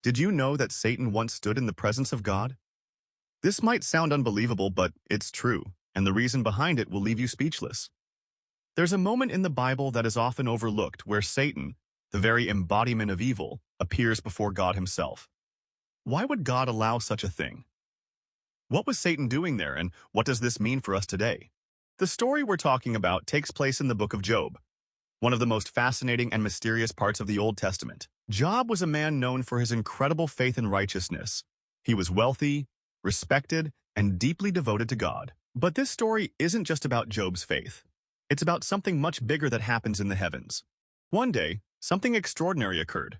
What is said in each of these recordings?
Did you know that Satan once stood in the presence of God? This might sound unbelievable, but it's true, and the reason behind it will leave you speechless. There's a moment in the Bible that is often overlooked where Satan, the very embodiment of evil, appears before God himself. Why would God allow such a thing? What was Satan doing there, and what does this mean for us today? The story we're talking about takes place in the book of Job, one of the most fascinating and mysterious parts of the Old Testament. Job was a man known for his incredible faith and righteousness. He was wealthy, respected, and deeply devoted to God. But this story isn't just about Job's faith. It's about something much bigger that happens in the heavens. One day, something extraordinary occurred.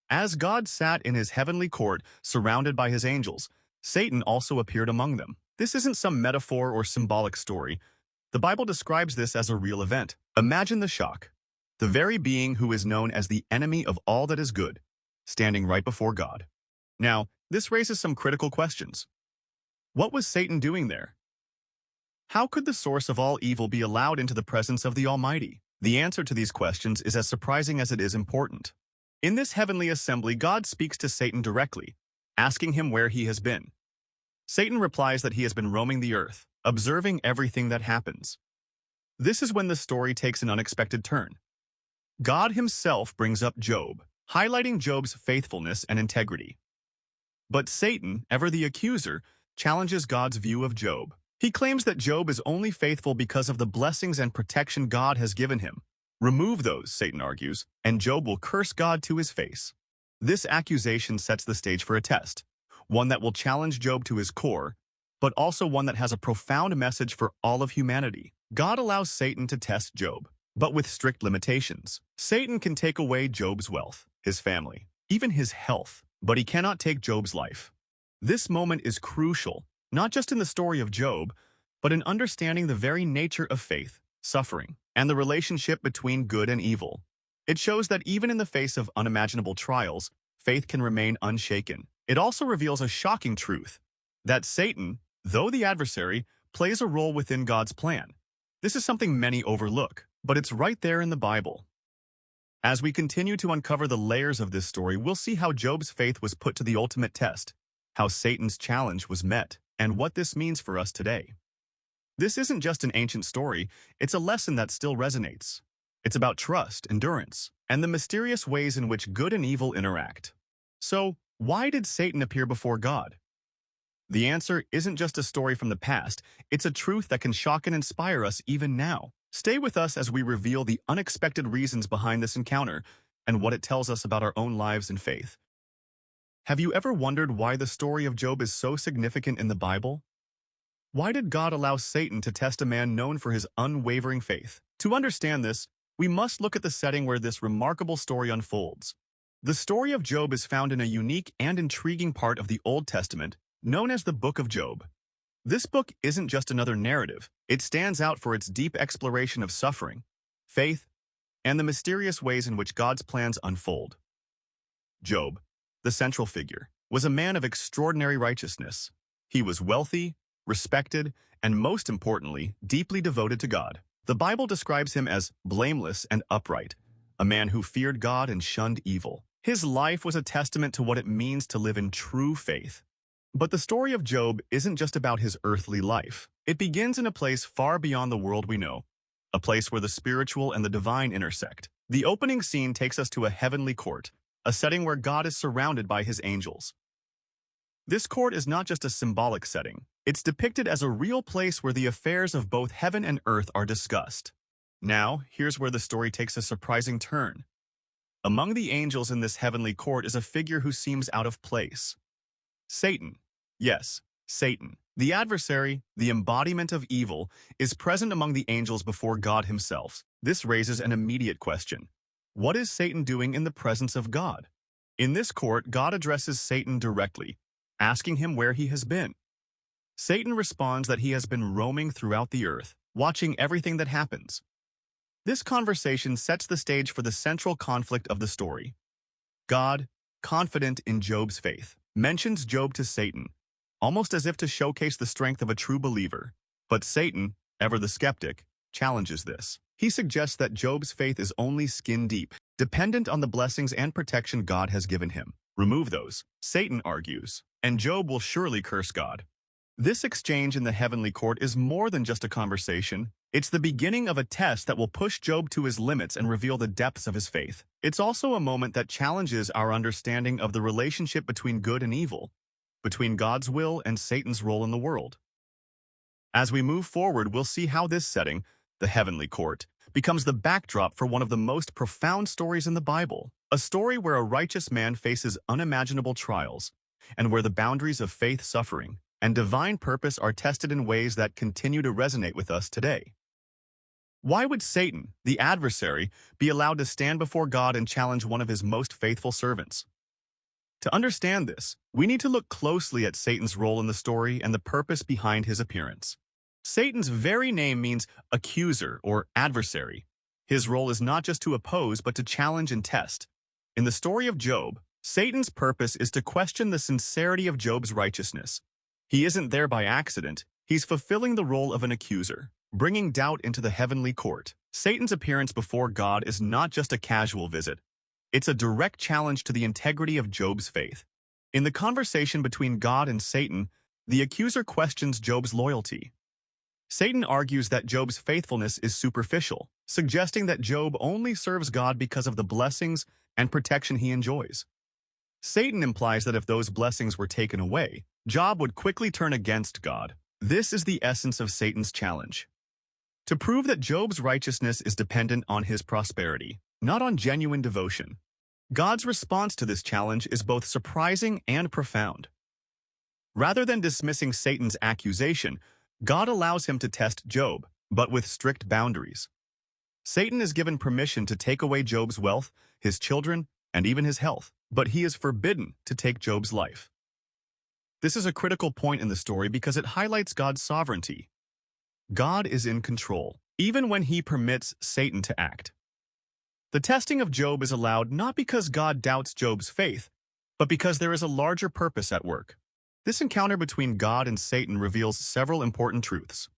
As God sat in his heavenly court, surrounded by his angels, Satan also appeared among them. This isn't some metaphor or symbolic story. The Bible describes this as a real event. Imagine the shock. The very being who is known as the enemy of all that is good, standing right before God. Now, this raises some critical questions. What was Satan doing there? How could the source of all evil be allowed into the presence of the Almighty? The answer to these questions is as surprising as it is important. In this heavenly assembly, God speaks to Satan directly, asking him where he has been. Satan replies that he has been roaming the earth, observing everything that happens. This is when the story takes an unexpected turn. God himself brings up Job, highlighting Job's faithfulness and integrity. But Satan, ever the accuser, challenges God's view of Job. He claims that Job is only faithful because of the blessings and protection God has given him. Remove those, Satan argues, and Job will curse God to his face. This accusation sets the stage for a test, one that will challenge Job to his core, but also one that has a profound message for all of humanity. God allows Satan to test Job, but with strict limitations. Satan can take away Job's wealth, his family, even his health, but he cannot take Job's life. This moment is crucial, not just in the story of Job, but in understanding the very nature of faith, suffering, and the relationship between good and evil. It shows that even in the face of unimaginable trials, faith can remain unshaken. It also reveals a shocking truth, that Satan, though the adversary, plays a role within God's plan. This is something many overlook, but it's right there in the Bible. As we continue to uncover the layers of this story, we'll see how Job's faith was put to the ultimate test, how Satan's challenge was met, and what this means for us today. This isn't just an ancient story, it's a lesson that still resonates. It's about trust, endurance, and the mysterious ways in which good and evil interact. So, why did Satan appear before God? The answer isn't just a story from the past, it's a truth that can shock and inspire us even now. Stay with us as we reveal the unexpected reasons behind this encounter and what it tells us about our own lives and faith. Have you ever wondered why the story of Job is so significant in the Bible? Why did God allow Satan to test a man known for his unwavering faith? To understand this, we must look at the setting where this remarkable story unfolds. The story of Job is found in a unique and intriguing part of the Old Testament, known as the Book of Job. This book isn't just another narrative, it stands out for its deep exploration of suffering, faith, and the mysterious ways in which God's plans unfold. Job, the central figure, was a man of extraordinary righteousness. He was wealthy, respected, and most importantly, deeply devoted to God. The Bible describes him as blameless and upright, a man who feared God and shunned evil. His life was a testament to what it means to live in true faith. But the story of Job isn't just about his earthly life. It begins in a place far beyond the world we know, a place where the spiritual and the divine intersect. The opening scene takes us to a heavenly court, a setting where God is surrounded by his angels. This court is not just a symbolic setting. It's depicted as a real place where the affairs of both heaven and earth are discussed. Now, here's where the story takes a surprising turn. Among the angels in this heavenly court is a figure who seems out of place. Satan. Yes, Satan. The adversary, the embodiment of evil, is present among the angels before God himself. This raises an immediate question. What is Satan doing in the presence of God? In this court, God addresses Satan directly, asking him where he has been. Satan responds that he has been roaming throughout the earth, watching everything that happens. This conversation sets the stage for the central conflict of the story. God, confident in Job's faith, mentions Job to Satan, almost as if to showcase the strength of a true believer. But Satan, ever the skeptic, challenges this. He suggests that Job's faith is only skin deep, dependent on the blessings and protection God has given him. Remove those, Satan argues, and Job will surely curse God. This exchange in the heavenly court is more than just a conversation. It's the beginning of a test that will push Job to his limits and reveal the depths of his faith. It's also a moment that challenges our understanding of the relationship between good and evil, between God's will and Satan's role in the world. As we move forward, we'll see how this setting, the heavenly court, becomes the backdrop for one of the most profound stories in the Bible, a story where a righteous man faces unimaginable trials, and where the boundaries of faith, suffering, and divine purpose are tested in ways that continue to resonate with us today. Why would Satan, the adversary, be allowed to stand before God and challenge one of his most faithful servants? To understand this, we need to look closely at Satan's role in the story and the purpose behind his appearance. Satan's very name means accuser or adversary. His role is not just to oppose, but to challenge and test. In the story of Job, Satan's purpose is to question the sincerity of Job's righteousness. He isn't there by accident. He's fulfilling the role of an accuser, bringing doubt into the heavenly court. Satan's appearance before God is not just a casual visit. It's a direct challenge to the integrity of Job's faith. In the conversation between God and Satan, the accuser questions Job's loyalty. Satan argues that Job's faithfulness is superficial, suggesting that Job only serves God because of the blessings and protection he enjoys. Satan implies that if those blessings were taken away, Job would quickly turn against God. This is the essence of Satan's challenge. To prove that Job's righteousness is dependent on his prosperity, not on genuine devotion. God's response to this challenge is both surprising and profound. Rather than dismissing Satan's accusation, God allows him to test Job, but with strict boundaries. Satan is given permission to take away Job's wealth, his children, and even his health, but he is forbidden to take Job's life. This is a critical point in the story because it highlights God's sovereignty. God is in control, even when he permits Satan to act. The testing of Job is allowed not because God doubts Job's faith, but because there is a larger purpose at work. This encounter between God and Satan reveals several important truths.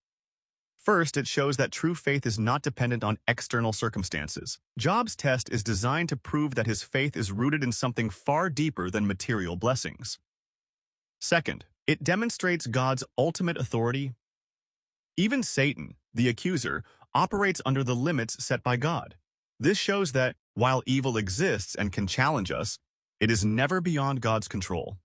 First, it shows that true faith is not dependent on external circumstances. Job's test is designed to prove that his faith is rooted in something far deeper than material blessings. Second, it demonstrates God's ultimate authority. Even Satan, the accuser, operates under the limits set by God. This shows that, while evil exists and can challenge us, it is never beyond God's control.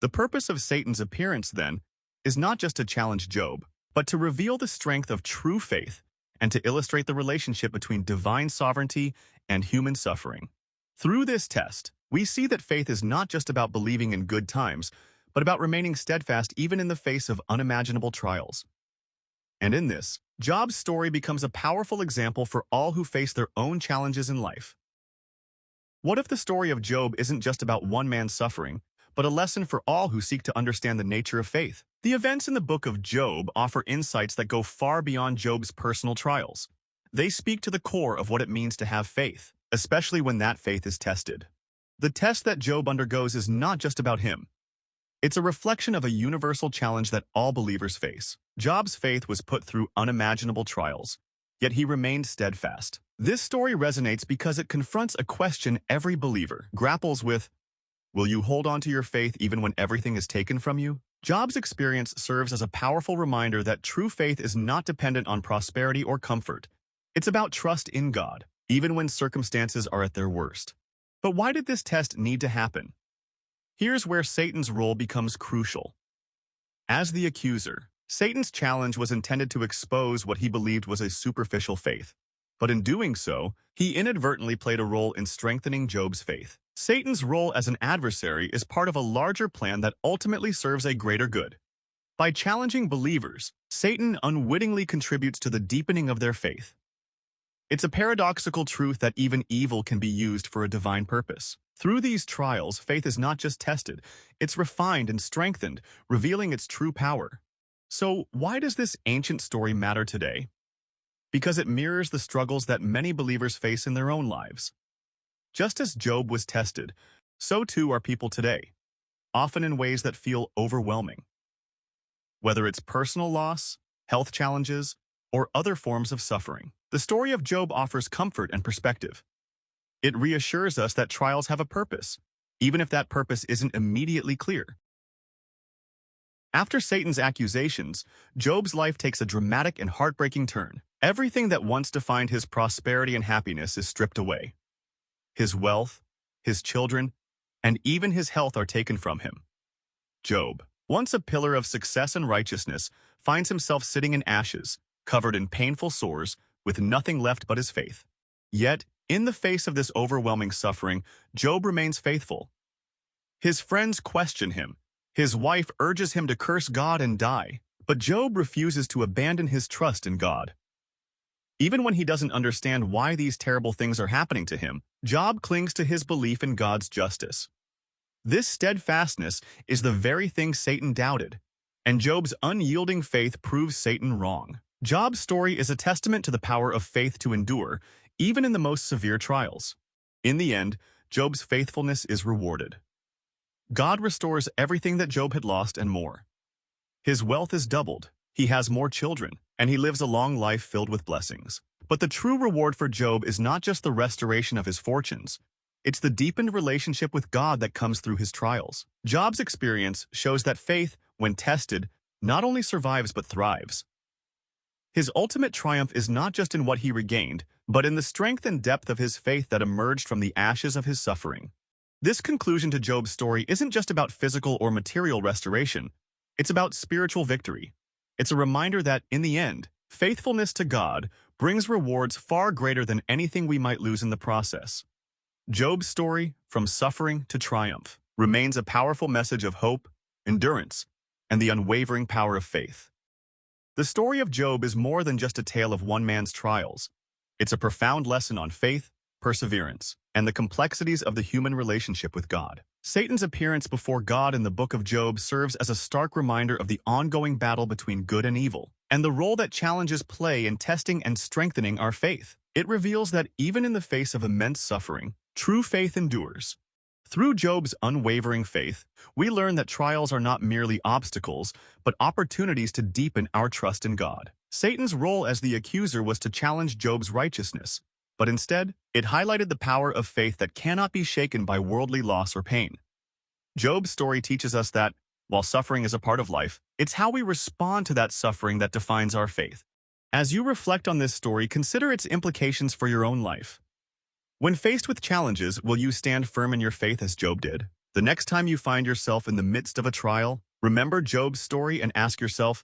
The purpose of Satan's appearance, then, is not just to challenge Job, but to reveal the strength of true faith and to illustrate the relationship between divine sovereignty and human suffering. Through this test, we see that faith is not just about believing in good times, but about remaining steadfast even in the face of unimaginable trials. And in this, Job's story becomes a powerful example for all who face their own challenges in life. What if the story of Job isn't just about one man's suffering, but a lesson for all who seek to understand the nature of faith? The events in the book of Job offer insights that go far beyond Job's personal trials. They speak to the core of what it means to have faith, especially when that faith is tested. The test that Job undergoes is not just about him. It's a reflection of a universal challenge that all believers face. Job's faith was put through unimaginable trials, yet he remained steadfast. This story resonates because it confronts a question every believer grapples with: will you hold on to your faith even when everything is taken from you? Job's experience serves as a powerful reminder that true faith is not dependent on prosperity or comfort. It's about trust in God, even when circumstances are at their worst. But why did this test need to happen? Here's where Satan's role becomes crucial. As the accuser, Satan's challenge was intended to expose what he believed was a superficial faith. But in doing so, he inadvertently played a role in strengthening Job's faith. Satan's role as an adversary is part of a larger plan that ultimately serves a greater good. By challenging believers, Satan unwittingly contributes to the deepening of their faith. It's a paradoxical truth that even evil can be used for a divine purpose. Through these trials, faith is not just tested, it's refined and strengthened, revealing its true power. So, why does this ancient story matter today? Because it mirrors the struggles that many believers face in their own lives. Just as Job was tested, so too are people today, often in ways that feel overwhelming. Whether it's personal loss, health challenges, or other forms of suffering, the story of Job offers comfort and perspective. It reassures us that trials have a purpose, even if that purpose isn't immediately clear. After Satan's accusations, Job's life takes a dramatic and heartbreaking turn. Everything that once defined his prosperity and happiness is stripped away. His wealth, his children, and even his health are taken from him. Job, once a pillar of success and righteousness, finds himself sitting in ashes, covered in painful sores, with nothing left but his faith. Yet, in the face of this overwhelming suffering, Job remains faithful. His friends question him. His wife urges him to curse God and die, but Job refuses to abandon his trust in God. Even when he doesn't understand why these terrible things are happening to him, Job clings to his belief in God's justice. This steadfastness is the very thing Satan doubted, and Job's unyielding faith proves Satan wrong. Job's story is a testament to the power of faith to endure, even in the most severe trials. In the end, Job's faithfulness is rewarded. God restores everything that Job had lost and more. His wealth is doubled, he has more children, and he lives a long life filled with blessings. But the true reward for Job is not just the restoration of his fortunes. It's the deepened relationship with God that comes through his trials. Job's experience shows that faith, when tested, not only survives but thrives. His ultimate triumph is not just in what he regained, but in the strength and depth of his faith that emerged from the ashes of his suffering. This conclusion to Job's story isn't just about physical or material restoration. It's about spiritual victory. It's a reminder that, in the end, faithfulness to God brings rewards far greater than anything we might lose in the process. Job's story, from suffering to triumph, remains a powerful message of hope, endurance, and the unwavering power of faith. The story of Job is more than just a tale of one man's trials. It's a profound lesson on faith, perseverance, and the complexities of the human relationship with God. Satan's appearance before God in the book of Job serves as a stark reminder of the ongoing battle between good and evil, and the role that challenges play in testing and strengthening our faith. It reveals that even in the face of immense suffering, true faith endures. Through Job's unwavering faith, we learn that trials are not merely obstacles, but opportunities to deepen our trust in God. Satan's role as the accuser was to challenge Job's righteousness, but instead, it highlighted the power of faith that cannot be shaken by worldly loss or pain. Job's story teaches us that, while suffering is a part of life, it's how we respond to that suffering that defines our faith. As you reflect on this story, consider its implications for your own life. When faced with challenges, will you stand firm in your faith as Job did? The next time you find yourself in the midst of a trial, remember Job's story and ask yourself,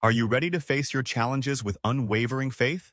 are you ready to face your challenges with unwavering faith?